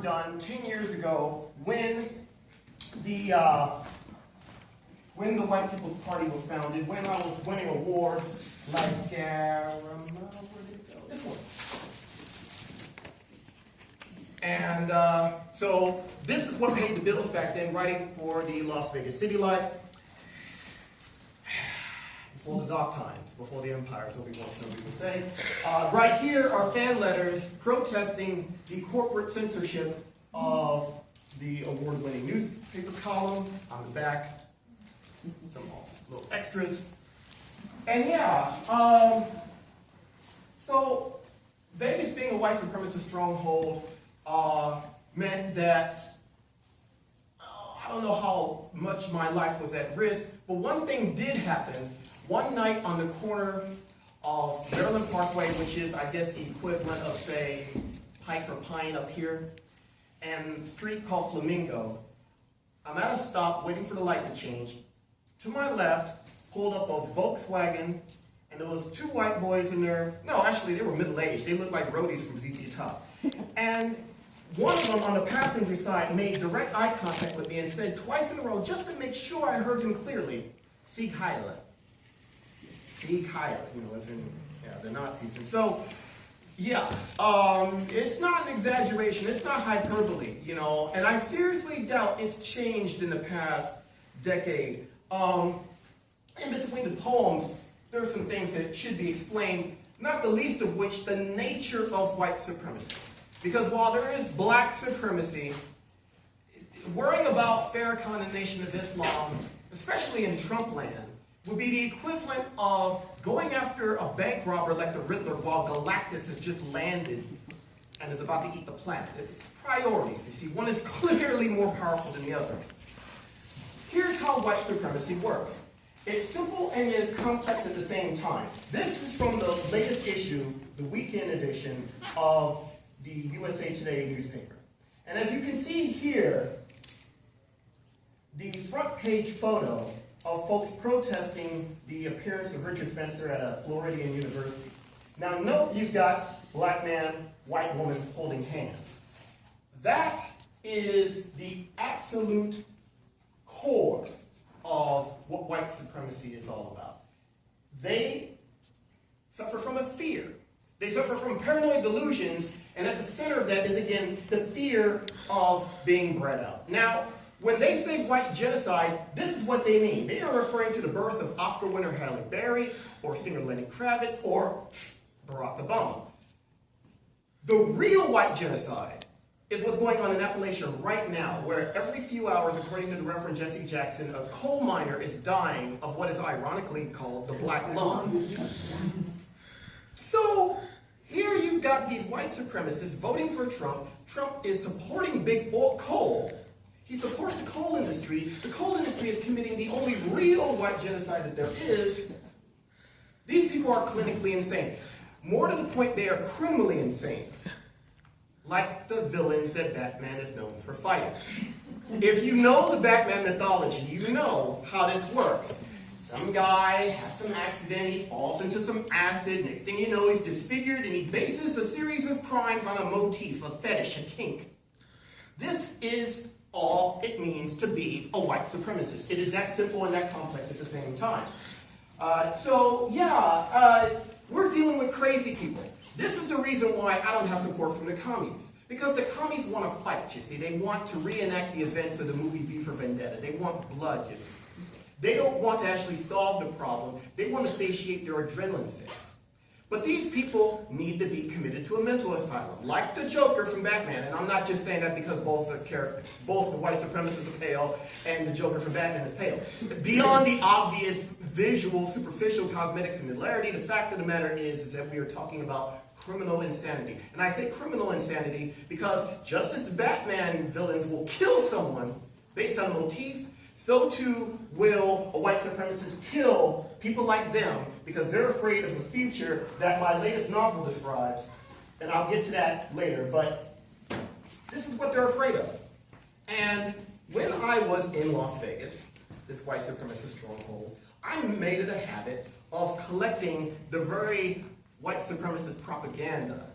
done 10 years ago when the White People's Party was founded, when I was winning awards like, where did it go? This one. And so this is what paid the bills back then, writing for the Las Vegas City Life. Before the dark times, before the empire, so we want some people say. Right here are fan letters protesting the corporate censorship of the award-winning newspaper column. On the back, some little extras. And yeah, so Vegas being a white supremacist stronghold meant that I don't know how much my life was at risk, but one thing did happen. One night on the corner of Maryland Parkway, which is, I guess, the equivalent of, say, Pike or Pine up here, and a street called Flamingo, I'm at a stop waiting for the light to change. To my left, pulled up a Volkswagen, and there was two white boys in there. No, actually, they were middle-aged. They looked like roadies from ZZ Top. And one of them on the passenger side made direct eye contact with me and said twice in a row, just to make sure I heard him clearly, Sieg Heil. Sieg Heil, as in, the Nazis. And so, it's not an exaggeration, it's not hyperbole, and I seriously doubt it's changed in the past decade. In between the poems, there are some things that should be explained, not the least of which the nature of white supremacy. Because while there is black supremacy, worrying about fair condemnation of Islam, especially in Trump land, would be the equivalent of going after a bank robber like the Riddler while Galactus has just landed and is about to eat the planet. It's priorities. You see, one is clearly more powerful than the other. Here's how white supremacy works. It's simple and is complex at the same time. This is from the latest issue, the weekend edition of the USA Today newspaper. And as you can see here, the front page photo of folks protesting the appearance of Richard Spencer at a Floridian university. Now note you've got black man, white woman holding hands. That is the absolute core of what white supremacy is all about. They suffer from a fear. They suffer from paranoid delusions, and at the center of that is, again, the fear of being bred out. Now, when they say white genocide, this is what they mean. They are referring to the birth of Oscar winner Halle Berry, or singer Lenny Kravitz, or Barack Obama. The real white genocide is what's going on in Appalachia right now, where every few hours, according to the Reverend Jesse Jackson, a coal miner is dying of what is ironically called the black lung. So, here you've got these white supremacists voting for Trump. Trump is supporting big oil coal. He supports the coal industry. The coal industry is committing the only real white genocide that there is. These people are clinically insane. More to the point, they are criminally insane. Like the villains that Batman is known for fighting. If you know the Batman mythology, you know how this works. Some guy has some accident, he falls into some acid, next thing you know he's disfigured, and he bases a series of crimes on a motif, a fetish, a kink. This is all it means to be a white supremacist. It is that simple and that complex at the same time. We're dealing with crazy people. This is the reason why I don't have support from the commies. Because the commies want to fight, you see. They want to reenact the events of the movie V for Vendetta. They want blood, you see. They don't want to actually solve the problem. They want to satiate their adrenaline fix. But these people need to be committed to a mental asylum, like the Joker from Batman. And I'm not just saying that because both the white supremacists are pale and the Joker from Batman is pale. Beyond the obvious visual, superficial cosmetic similarity, the fact of the matter is that we are talking about criminal insanity. And I say criminal insanity because just as the Batman villains will kill someone based on a motif, so too will a white supremacist kill people like them because they're afraid of the future that my latest novel describes. And I'll get to that later, but this is what they're afraid of. And when I was in Las Vegas, this white supremacist stronghold, I made it a habit of collecting the very white supremacist propaganda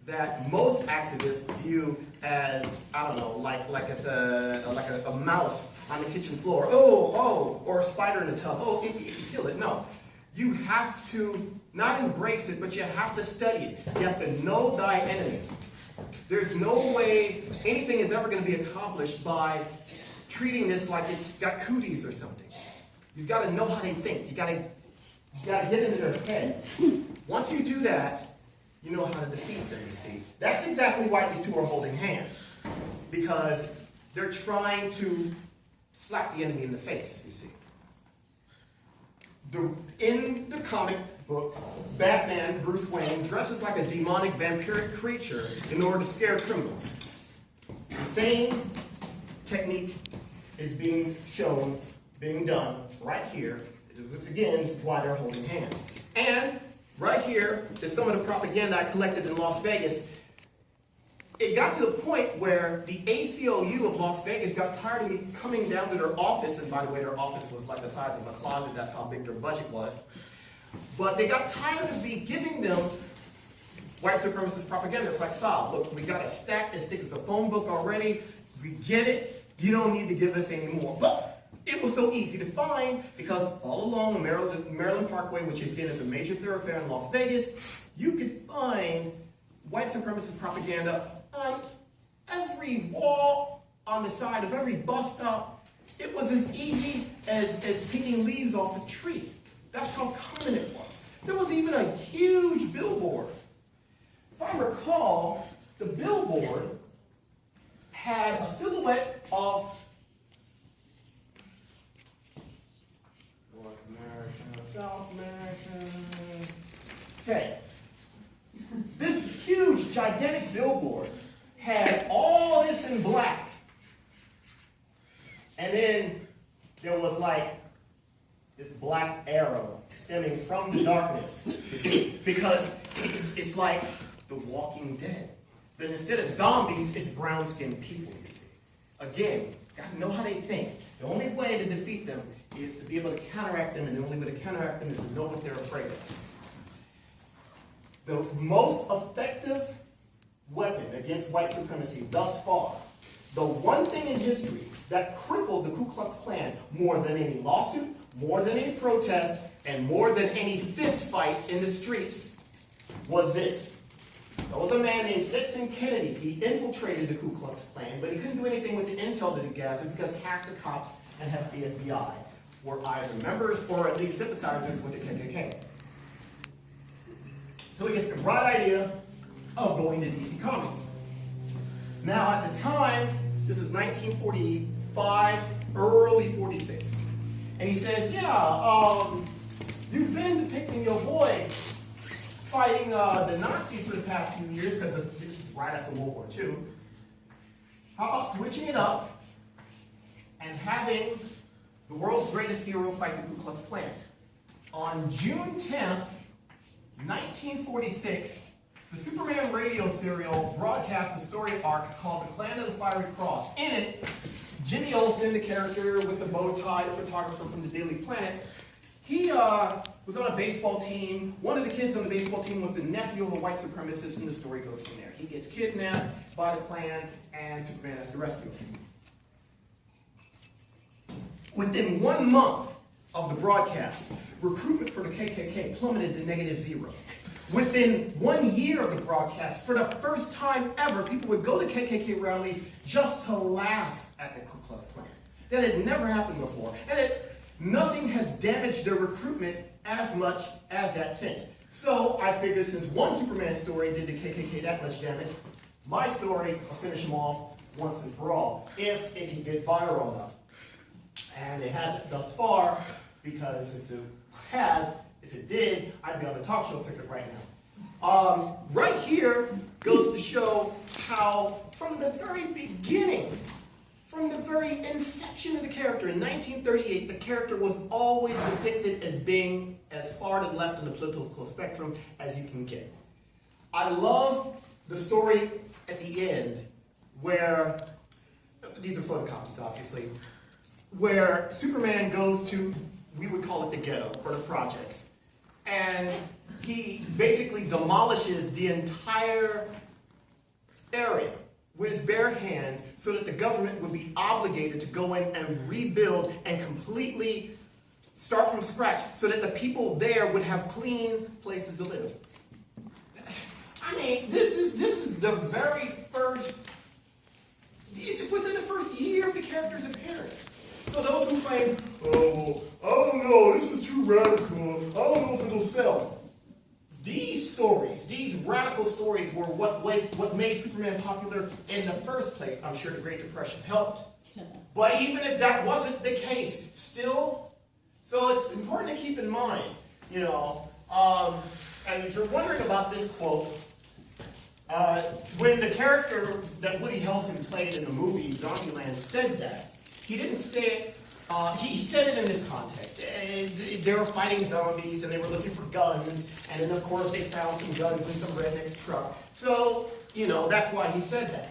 that most activists view as, I don't know, like it's a mouse on the kitchen floor. Or a spider in a tub. Oh, you can kill it. No. You have to not embrace it, but you have to study it. You have to know thy enemy. There's no way anything is ever going to be accomplished by treating this like it's got cooties or something. You've got to know how they think. You got to get into their head. Once you do that, you know how to defeat them, you see. That's exactly why these two are holding hands. Because they're trying to slap the enemy in the face, you see. In the comic books, Batman, Bruce Wayne, dresses like a demonic vampiric creature in order to scare criminals. The same technique is being shown, being done right here. This is why they're holding hands. And right here is some of the propaganda I collected in Las Vegas. It got to the point where the ACLU of Las Vegas got tired of me coming down to their office, and by the way, their office was like the size of a closet, that's how big their budget was. But they got tired of me giving them white supremacist propaganda. It's like, Saab, look, we got a stack as thick as a phone book already. We get it. You don't need to give us any more. But it was so easy to find because all along the Maryland Parkway, which again is a major thoroughfare in Las Vegas, you could find white supremacist propaganda on every wall, on the side of every bus stop. It was as easy as picking leaves off a tree. That's how common it was. There was even a huge billboard. If I recall, the billboard had a silhouette of North America, South America. Okay. This huge, gigantic billboard had all this in black. And then there was like this black arrow stemming from the darkness. You see? Because it's like the Walking Dead. But instead of zombies, it's brown-skinned people, you see. Again, got to know how they think. The only way to defeat them is to be able to counteract them, and the only way to counteract them is to know what they're afraid of. The most effective weapon against white supremacy thus far, the one thing in history that crippled the Ku Klux Klan more than any lawsuit, more than any protest, and more than any fist fight in the streets, was this. There was a man named Stetson Kennedy. He infiltrated the Ku Klux Klan, but he couldn't do anything with the intel that he gathered because half the cops and half the FBI were either members or at least sympathizers with the KKK. So he gets the bright idea of going to DC Comics. Now at the time, this is 1945, early 46. And he says, you've been depicting your boy fighting the Nazis for the past few years, because this is right after World War II. How about switching it up and having the world's greatest hero fight the Ku Klux Klan? On June 10th, 1946, the Superman radio serial broadcast a story arc called The Clan of the Fiery Cross. In it, Jimmy Olsen, the character with the bow tie, the photographer from the Daily Planet, he was on a baseball team. One of the kids on the baseball team was the nephew of a white supremacist, and the story goes from there. He gets kidnapped by the Klan, and Superman has to rescue him. Within 1 month of the broadcast, recruitment for the KKK plummeted to -0. Within 1 year of the broadcast, for the first time ever, people would go to KKK rallies just to laugh at the Ku Klux Klan. That had never happened before. And nothing has damaged their recruitment as much as that since. So I figured since one Superman story did the KKK that much damage, my story will finish them off once and for all, if it can get viral enough. And it hasn't thus far, because if it did, I'd be on the talk show circuit right now. Right here goes to show how, from the very beginning, from the very inception of the character in 1938, the character was always depicted as being as far to the left on the political spectrum as you can get. I love the story at the end where, these are photocopies obviously, where Superman goes to, we would call it the ghetto, or the projects, and he basically demolishes the entire hands so that the government would be obligated to go in and rebuild and completely start from scratch so that the people there would have clean places to live. I mean, this is the very first, it's within the first year of the character's appearance. So those who claim, oh, I don't know, this is too radical, I don't know if it'll sell. These stories, these radical stories were what made Superman popular in the first place. I'm sure the Great Depression helped. But even if that wasn't the case, still, so it's important to keep in mind, you know, and if you're wondering about this quote, when the character that Woody Harrelson played in the movie Zombieland said that, he didn't say it, he said it in this context. They were fighting zombies and they were looking for guns, and then of course they found some guns in some redneck's truck. So, you know, that's why he said that.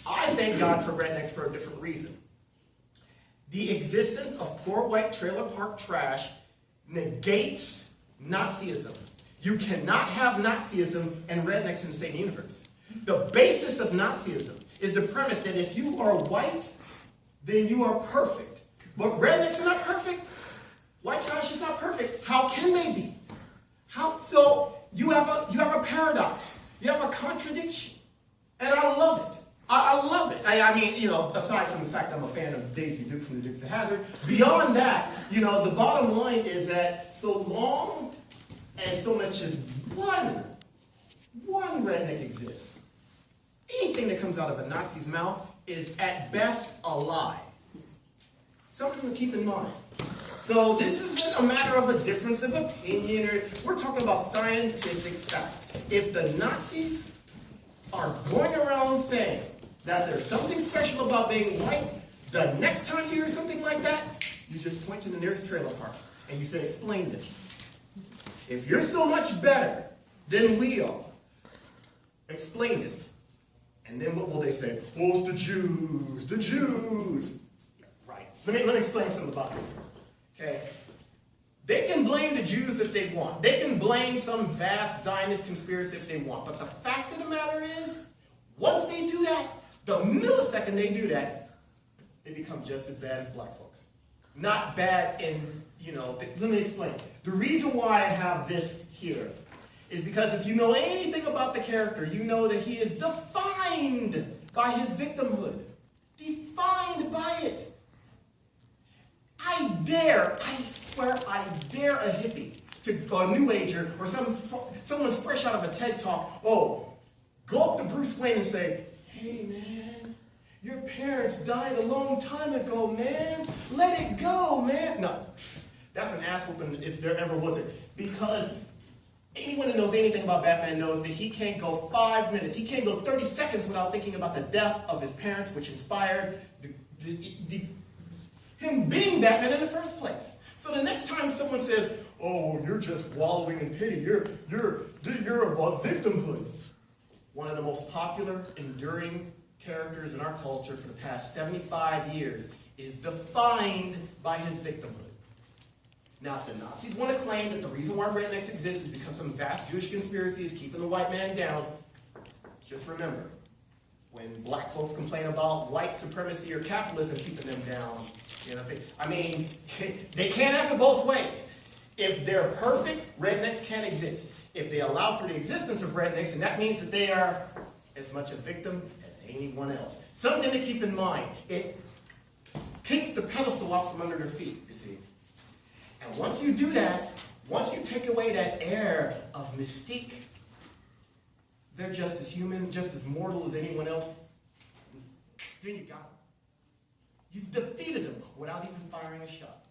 I thank God for rednecks for a different reason. The existence of poor white trailer park trash negates Nazism. You cannot have Nazism and rednecks in the same universe. The basis of Nazism is the premise that if you are white, then you are perfect. But rednecks are not perfect. White trash is not perfect. How can they be? So you have a paradox. You have a contradiction. And I love it. I love it. I mean, you know, aside from the fact I'm a fan of Daisy Duke from the Dukes of Hazzard, beyond that, you know, the bottom line is that so long and so much as one redneck exists, anything that comes out of a Nazi's mouth is at best a lie. Something to keep in mind. So this isn't a matter of a difference of opinion, or we're talking about scientific fact. If the Nazis are going around saying that there's something special about being white, the next time you hear something like that, you just point to the nearest trailer parks and you say, explain this. If you're so much better than we are, explain this. And then what will they say? Oh, it's the Jews, the Jews. Yeah, right. Let me explain something about this. Okay? They can blame the Jews if they want. They can blame some vast Zionist conspiracy if they want. But the fact of the matter is, once they do that, the millisecond they do that, they become just as bad as black folks. Not bad in, you know, let me explain. The reason why I have this here is because if you know anything about the character, you know that he is defined by his victimhood. Defined by it. I swear I dare a hippie, a new ager, or someone's fresh out of a TED talk, go up to Bruce Wayne and say, hey man, your parents died a long time ago, man. Let it go, man. No, that's an ass whooping if there ever was it. Because anyone that knows anything about Batman knows that he can't go 5 minutes, he can't go 30 seconds without thinking about the death of his parents, which inspired him being Batman in the first place. So the next time someone says, oh, you're just wallowing in pity, you're about victimhood. One of the most popular, enduring characters in our culture for the past 75 years is defined by his victimhood. Now, if the Nazis want to claim that the reason why rednecks exist is because some vast Jewish conspiracy is keeping the white man down, just remember, when black folks complain about white supremacy or capitalism keeping them down, you know what I'm saying? I mean, they can't have it both ways. If they're perfect, rednecks can't exist. If they allow for the existence of rednecks, and that means that they are as much a victim as anyone else. Something to keep in mind. It kicks the pedestal off from under their feet, you see. And once you do that, once you take away that air of mystique, they're just as human, just as mortal as anyone else. Then you got them. You've defeated them without even firing a shot.